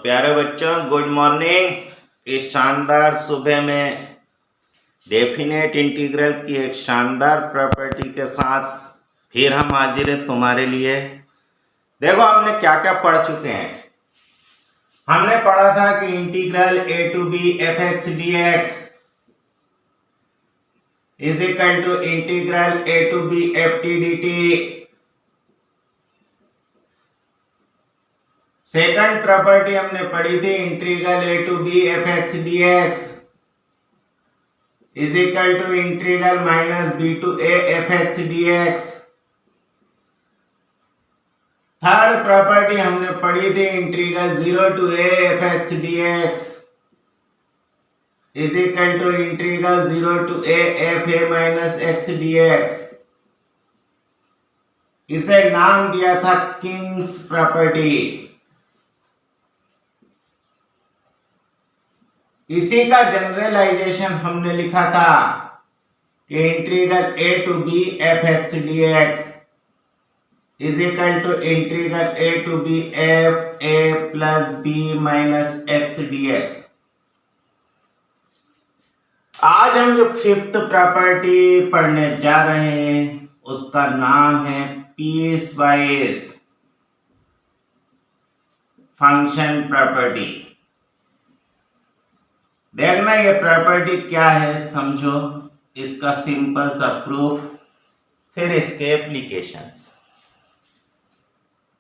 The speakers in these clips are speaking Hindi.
प्यारे बच्चों, गुड मॉर्निंग। इस शानदार सुबह में डेफिनेट इंटीग्रल की एक शानदार प्रॉपर्टी के साथ फिर हम हाजिर हैं तुम्हारे लिए। देखो हमने क्या क्या पढ़ चुके हैं। हमने पढ़ा था कि integral a to b f(x) dx is equal to integral a to b ft dt। Second property हमने पढ़ी थी integral a to b f(x) dx is equal to integral minus b to a f(x) dx। Third property हमने पढ़ी थी integral 0 to a f(x) dx is equal to integral 0 to a f a minus x dx। इसे नाम दिया था किंग्स प्रॉपर्टी। इसी का जनरलाइजेशन हमने लिखा था कि integral a to b f(x) dx is equal to integral a to b f a plus b minus x dx। आज हम जो फिफ्थ प्रॉपर्टी पढ़ने जा रहे हैं उसका नाम है पीसवाइज फंक्शन प्रॉपर्टी। देखना ये प्रॉपर्टी क्या है, समझो इसका सिंपल सा प्रूफ, फिर इसके applications.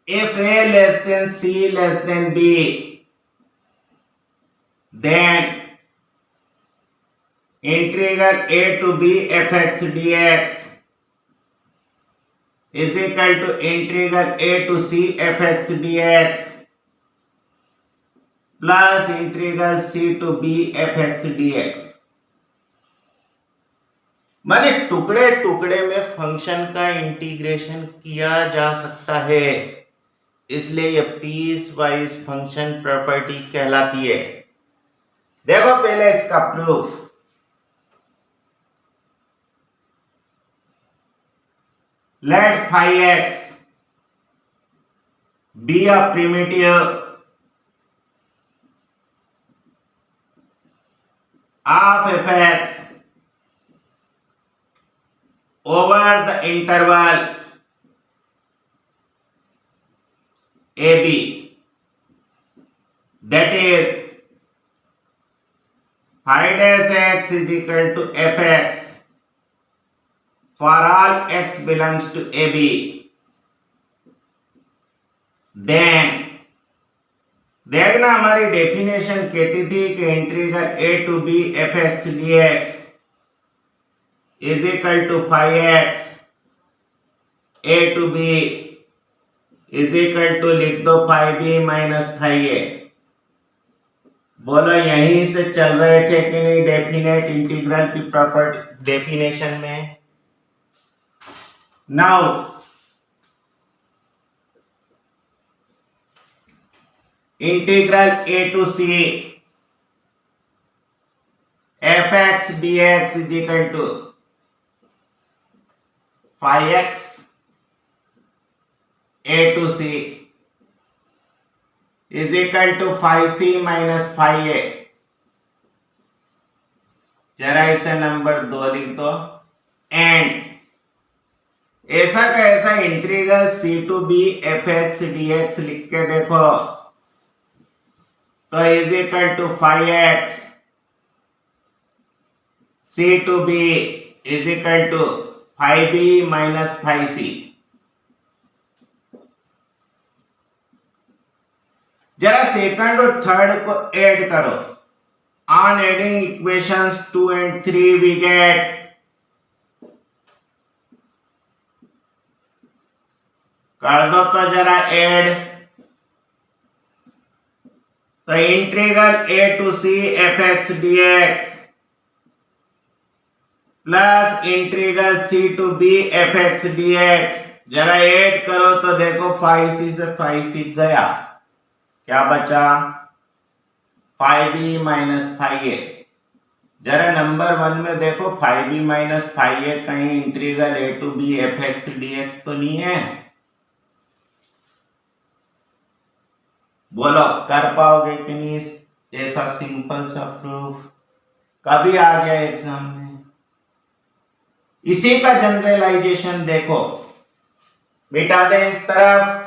If a less than c less than b then integral a to b f(x) dx is equal to integral a to c f(x) dx plus integral c to b f(x) dx। माने टुकड़े टुकड़े में फंक्शन का इंटीग्रेशन किया जा सकता है, इसलिए यह पीस वाइज फंक्शन प्रॉपर्टी कहलाती है। देखो पहले इसका proof. Let phi x be a primitive of f(x) over the interval ab, that is phi dash x is equal to f(x) for all x belongs to ab। then देखना हमारी डेफिनेशन कहती थी कि integral a to b f(x) dx is equal to phi x a to b is equal to लिख दो phi b minus phi a। बोलो यहीं से चल रहे थे कि नहीं डेफिनेट इंटीग्रल की प्रॉपर्टी डेफिनेशन में। Now integral a to c f(x) dx is equal to phi x a to c is equal to phi c minus phi a। जरा इसे नंबर 2 लिख दो। एंड ऐसा का ऐसा integral c to b f(x) dx लिख के देखो तो is equal to phi x c to b is equal to phi b minus phi c। जरा सेकंड और थर्ड को ऐड करो। On adding equations 2 and 3 we get कर दो तो जरा ऐड। तो integral a to c f(x) dx plus integral c to b f(x) dx जरा ऐड करो तो देखो phi c से phi c गया, क्या बचा phi b minus phi a। जरा नंबर 1 में देखो phi b minus phi a कहीं integral a to b f(x) dx तो नहीं है। बोलो कर पाओगे कि नहीं ऐसा सिंपल सा प्रूफ? कभी आ गया एग्जाम में? इसी का जनरलाइजेशन देखो, मिटा दें इस तरफ।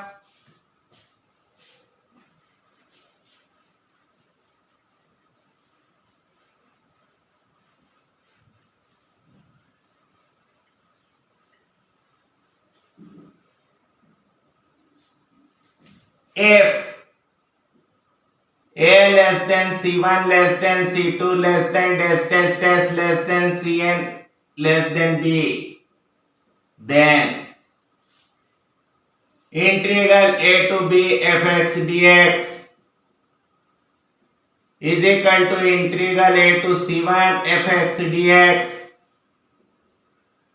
If A less than C1 less than C2 less than dash dash dash less than Cn less than B, then integral A to B fx dx is equal to integral A to C1 fx dx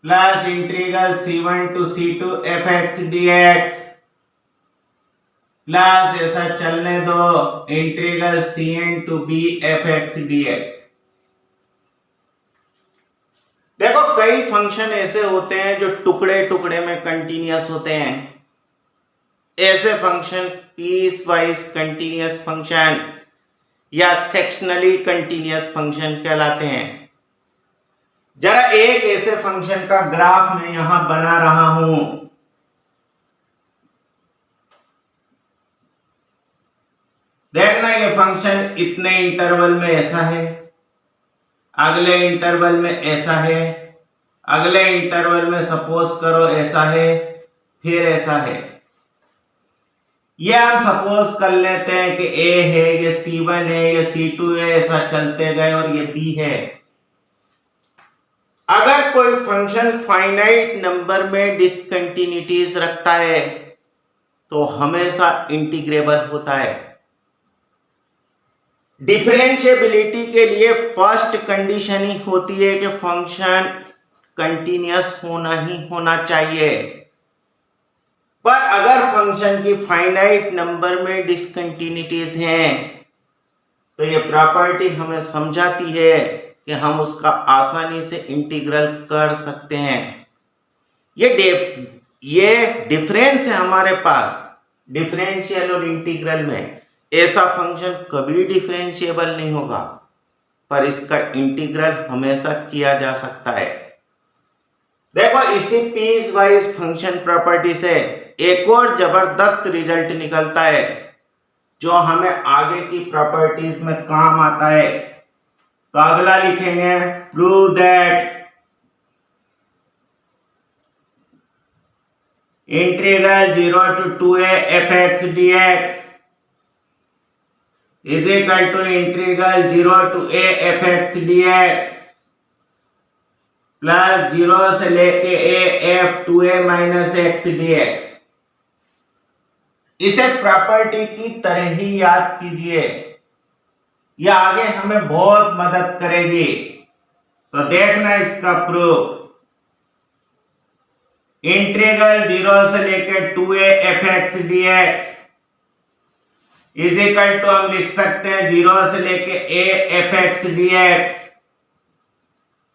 plus integral C1 to C2 fx dx plus ऐसा चलने दो integral Cn to B fx dx। देखो कई फंक्शन ऐसे होते हैं जो टुकड़े टुकड़े में कंटीन्यूअस होते हैं। ऐसे function piecewise continuous function या सेक्शनली कंटीन्यूअस फंक्शन कहलाते हैं। जरा एक ऐसे फंक्शन का ग्राफ मैं यहां बना रहा हूं। देखना ये फंक्शन इतने इंटरवल में ऐसा है, अगले इंटरवल में ऐसा है, अगले इंटरवल में सपोज करो ऐसा है, फिर ऐसा है। ये हम सपोज कर लेते हैं कि A है, ये C1 है, ये C2 है, ऐसा चलते गए और ये B है। अगर कोई फंक्शन फाइनाइट नंबर में डिसकंटिन्यूटीज रखता है तो हमेशा इंटीग्रेबल होता है। डिफरेंशिएबिलिटी के लिए फर्स्ट कंडीशन ही होती है कि फंक्शन कंटीन्यूअस होना ही होना चाहिए। पर अगर फंक्शन की फाइनाइट नंबर में डिसकंटिन्यूटीज हैं तो ये प्रॉपर्टी हमें समझाती है कि हम उसका आसानी से इंटीग्रल कर सकते हैं। ये डिफरेंस है हमारे पास डिफरेंशियल और इंटीग्रल में। ऐसा फंक्शन कभी डिफरेंशिएबल नहीं होगा पर इसका इंटीग्रल हमेशा किया जा सकता है। देखो इसी पीस वाइज फंक्शन प्रॉपर्टी से एक और जबरदस्त रिजल्ट निकलता है जो हमें आगे की प्रॉपर्टीज में काम आता है। तो अगला लिखेंगे prove that integral 0 to 2a fx dx is equal to integral 0 to a fx dx plus 0 से लेके a f 2a minus x dx। इसे प्रॉपर्टी की तरह ही याद कीजिए, यह आगे हमें बहुत मदद करेगी। तो देखना इसका प्रूफ, इंटीग्रल 0 से लेके 2a fx dx is equal to हम लिख सकते हैं 0 से लेके a fx dx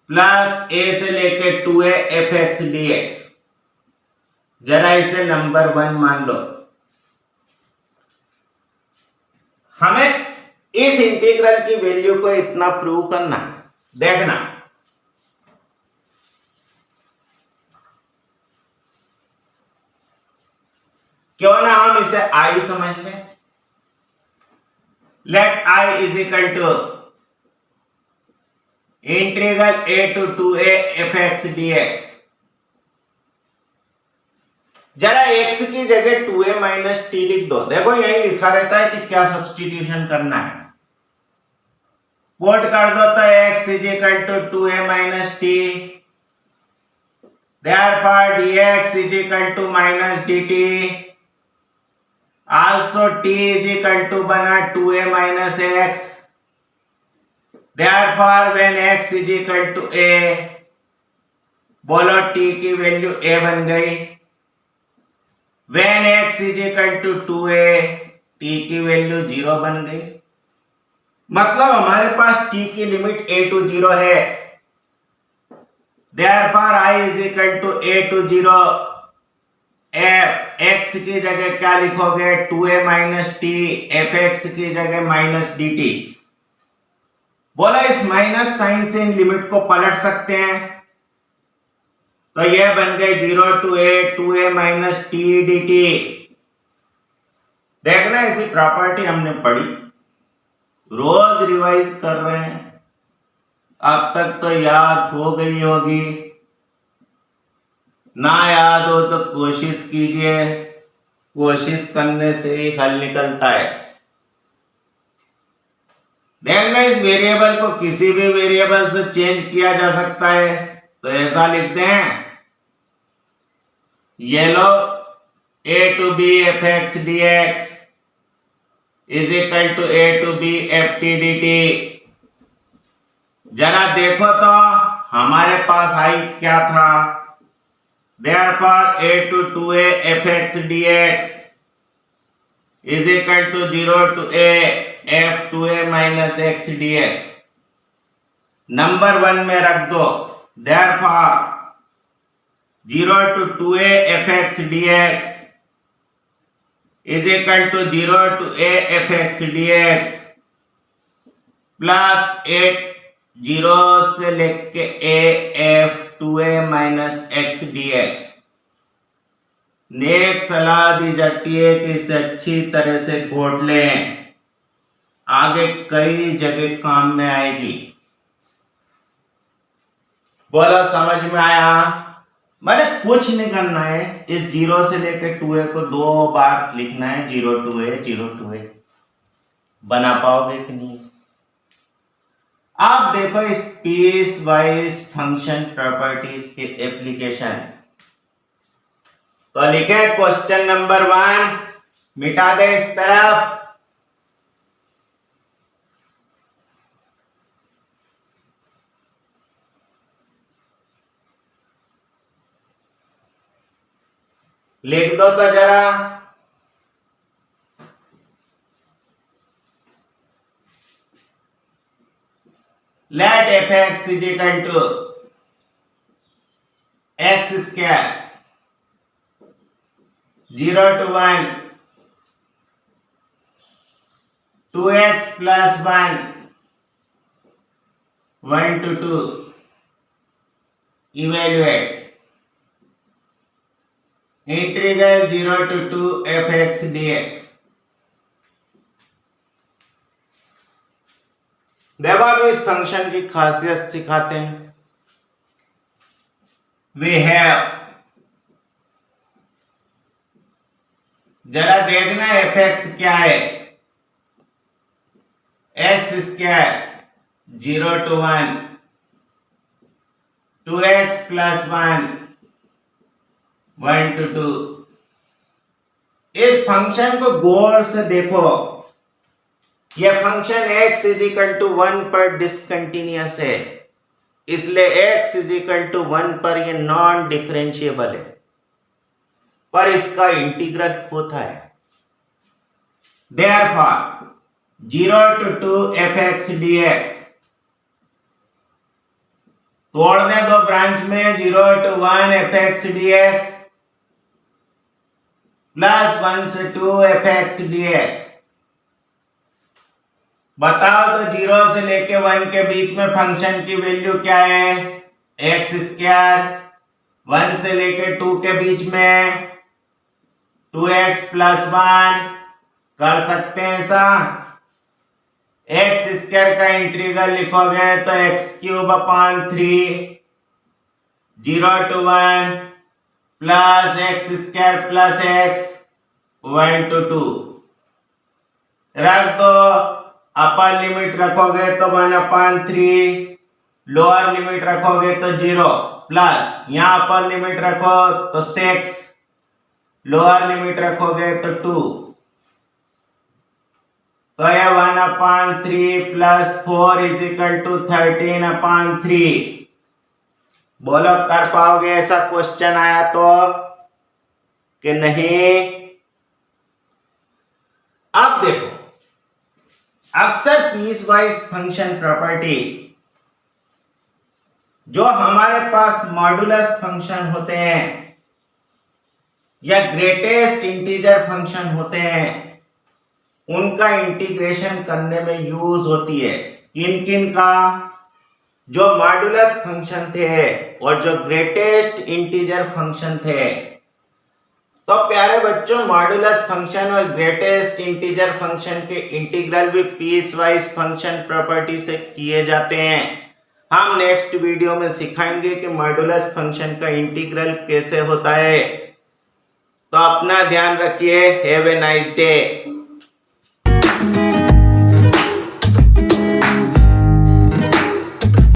plus a से लेके 2a fx dx। जरा इसे नंबर 1 मान लो। हमें इस इंटीग्रल की वैल्यू को इतना प्रूव करना। देखना क्यों ना हम इसे I समझ लें। Let I is equal to integral a to 2a fx dx। जरा x की जगह 2a माइनस टी लिख दो। देखो यही लिखा रहता है कि क्या सब्स्टिट्यूशन करना है। पुट कर दो तो x is equal to 2a minus T, therefore dx is equal to minus dt। Also t is equal to बना 2a minus x, therefore when x is equal to a, बोलो t की वैल्यू a बन गई। when x is equal to 2a, t की वैल्यू 0 बन गई। मतलब हमारे पास t की लिमिट a to 0 है, therefore I is equal to a to 0 F x की जगह क्या लिखोगे 2a minus T, F x की जगह माइनस डी टी। बोला इस माइनस साइन से इन लिमिट को पलट सकते हैं, तो यह बन गए 0 to a 2a minus T D T. देखना ऐसी प्रॉपर्टी हमने पढ़ी, रोज रिवाइज कर रहे हैं, अब तक तो याद हो गई होगी, ना याद हो तो कोशिश कीजिए, कोशिश करने से ही हल निकलता है। देखना इस वेरिएबल को किसी भी वेरिएबल से चेंज किया जा सकता है, तो ऐसा लिखते हैं ये लो a to b fx dx is equal to a to b ft dt। जरा देखो तो हमारे पास आई क्या था, therefore a to 2a fx dx is equal to 0 to a f 2a minus x dx। Number 1 में रख दो, therefore 0 to 2a fx dx is equal to 0 to a fx dx plus 8 0 से लेके a f 2a minus x dx। नेक सलाह दी जाती है कि इसे अच्छी तरह से घोट लें, आगे कई जगह काम में आएगी। बोला समझ में आया? मैंने कुछ नहीं करना है, इस 0 से लेकर 2a को 2 बार लिखना है, 0 to a 0 to a। बना पाओगे कि नहीं? आप देखो इस पीस वाइज फंक्शन प्रॉपर्टीज के एप्लीकेशन, तो लिखे क्वेश्चन नंबर 1, मिटा दे इस तरफ, लिख दो तो जरा। Let f x is equal to x square 0 to 1 2x plus 1 1 to 2 evaluate integral 0 to 2 fx dx। देखो अब इस फंक्शन की खासियत सिखाते हैं। वी हैव, जरा देखना fx क्या है, x square 0 to 1 2x plus 1 1 to 2। इस फंक्शन को गौर से देखो, यह function x is equal to 1 पर डिसकंटिन्यूअस है, इसलिए x इज इक्वल टू 1 पर यह नॉन डिफरेंशिएबल है, पर इसका इंटीग्रल होता है। Therefore 0 to 2 fx dx, तोड़ने दो ब्रांच में, 0 to 1 fx dx प्लस 1 से 2 fx dx। बताओ तो 0 से लेके 1 के बीच में फंक्शन की वैल्यू क्या है, x स्क्वायर, 1 से लेके 2 के बीच में 2x प्लस 1। कर सकते हैं ऐसा, x स्क्वायर का इंटीग्रल लिखोगे तो x cube upon 3 0 to 1 plus x square plus x 1 to 2 रख दो। अपर लिमिट रखोगे तो 1/3, लोअर लिमिट रखोगे तो 0 प्लस यहाँ अपर लिमिट रखो तो 6, लोअर लिमिट रखोगे तो 2, तो ये 1/3 प्लस 4 इज इक्वल टू 13/3। बोलो कर पाओगे ऐसा क्वेश्चन आया तो कि नहीं? अब देखो, अक्सर पीस वाइज फंक्शन प्रॉपर्टी जो हमारे पास मॉडुलस फंक्शन होते हैं, या ग्रेटेस्ट इंटीजर फंक्शन होते हैं उनका इंटीग्रेशन करने में यूज होती है। किन किन का? जो मॉड्यूलस फंक्शन थे और जो ग्रेटेस्ट इंटीजर फंक्शन थे। तो प्यारे बच्चों, मॉड्यूलस फंक्शन और ग्रेटेस्ट इंटीजर फंक्शन के इंटीग्रल भी पीस वाइज फंक्शन प्रॉपर्टी से किए जाते हैं। हम नेक्स्ट वीडियो में सिखाएंगे कि मॉड्यूलस फंक्शन का इंटीग्रल कैसे होता है। तो अपना ध्यान रखिए। Have a nice day.